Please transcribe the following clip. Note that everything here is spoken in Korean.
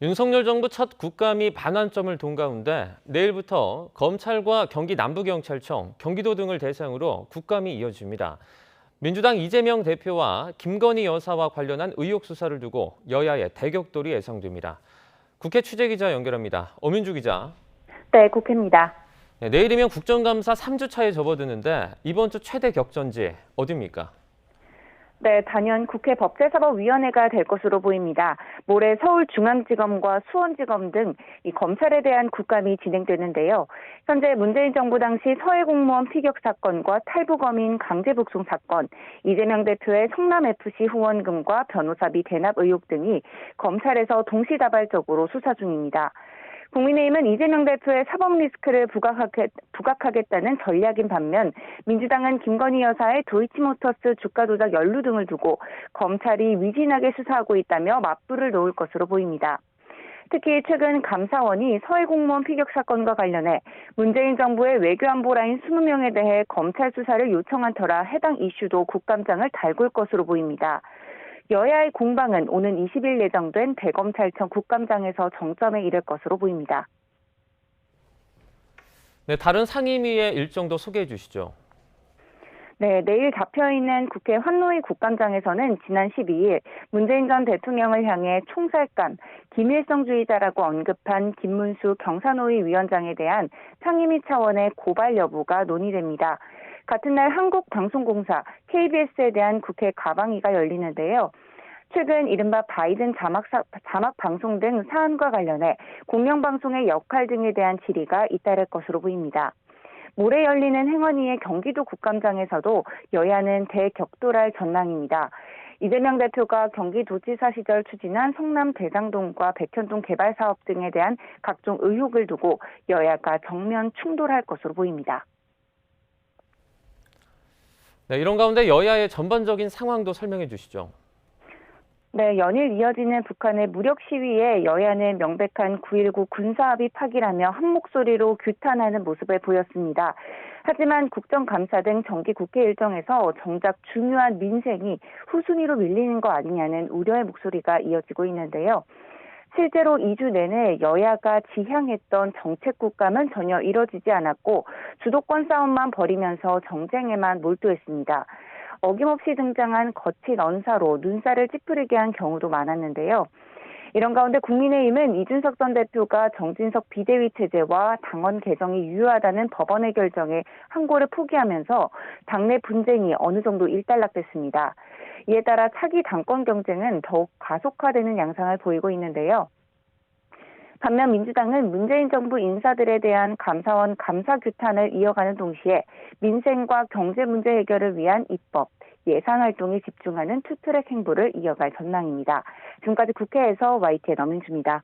윤석열 정부 첫 국감이 반환점을 돈 가운데 내일부터 검찰과 경기 남부경찰청, 경기도 등을 대상으로 국감이 이어집니다. 민주당 이재명 대표와 김건희 여사와 관련한 의혹 수사를 두고 여야의 대격돌이 예상됩니다. 국회 취재기자 연결합니다. 엄윤주 기자. 네, 국회입니다. 네, 내일이면 국정감사 3주 차에 접어드는데 이번 주 최대 격전지 어디입니까? 네, 단연 국회 법제사법위원회가 될 것으로 보입니다. 모레 서울중앙지검과 수원지검 등 이 검찰에 대한 국감이 진행되는데요. 현재 문재인 정부 당시 서해공무원 피격 사건과 탈북어민 강제북송 사건, 이재명 대표의 성남FC 후원금과 변호사비 대납 의혹 등이 검찰에서 동시다발적으로 수사 중입니다. 국민의힘은 이재명 대표의 사법 리스크를 부각하겠다는 전략인 반면 민주당은 김건희 여사의 도이치모터스 주가 조작 연루 등을 두고 검찰이 위진하게 수사하고 있다며 맞불을 놓을 것으로 보입니다. 특히 최근 감사원이 서해공무원 피격 사건과 관련해 문재인 정부의 외교안보 라인 20명에 대해 검찰 수사를 요청한 터라 해당 이슈도 국감장을 달굴 것으로 보입니다. 여야의 공방은 오는 20일 예정된 대검찰청 국감장에서 정점에 이를 것으로 보입니다. 네, 다른 상임위의 일정도 소개해 주시죠. 네, 내일 잡혀있는 국회 환노위 국감장에서는 지난 12일 문재인 전 대통령을 향해 총살감, 김일성주의자라고 언급한 김문수 경사노위 위원장에 대한 상임위 차원의 고발 여부가 논의됩니다. 같은 날 한국방송공사, KBS에 대한 국회 가방위가 열리는데요. 최근 이른바 바이든 자막 방송 등 사안과 관련해 공영방송의 역할 등에 대한 질의가 잇따를 것으로 보입니다. 모레 열리는 행원위의 경기도 국감장에서도 여야는 대격돌할 전망입니다. 이재명 대표가 경기도지사 시절 추진한 성남 대장동과 백현동 개발 사업 등에 대한 각종 의혹을 두고 여야가 정면 충돌할 것으로 보입니다. 네, 이런 가운데 여야의 전반적인 상황도 설명해 주시죠. 네, 연일 이어지는 북한의 무력 시위에 여야는 명백한 9.19 군사합의 파기라며 한 목소리로 규탄하는 모습을 보였습니다. 하지만 국정감사 등 정기 국회 일정에서 정작 중요한 민생이 후순위로 밀리는 거 아니냐는 우려의 목소리가 이어지고 있는데요. 실제로 2주 내내 여야가 지향했던 정책 국감은 전혀 이뤄지지 않았고 주도권 싸움만 벌이면서 정쟁에만 몰두했습니다. 어김없이 등장한 거친 언사로 눈살을 찌푸리게 한 경우도 많았는데요. 이런 가운데 국민의힘은 이준석 전 대표가 정진석 비대위 체제와 당원 개정이 유효하다는 법원의 결정에 항고를 포기하면서 당내 분쟁이 어느 정도 일단락됐습니다. 이에 따라 차기 당권 경쟁은 더욱 가속화되는 양상을 보이고 있는데요. 반면 민주당은 문재인 정부 인사들에 대한 감사원 감사 규탄을 이어가는 동시에 민생과 경제 문제 해결을 위한 입법, 예산 활동에 집중하는 투트랙 행보를 이어갈 전망입니다. 지금까지 국회에서 YTN 엄윤주입니다.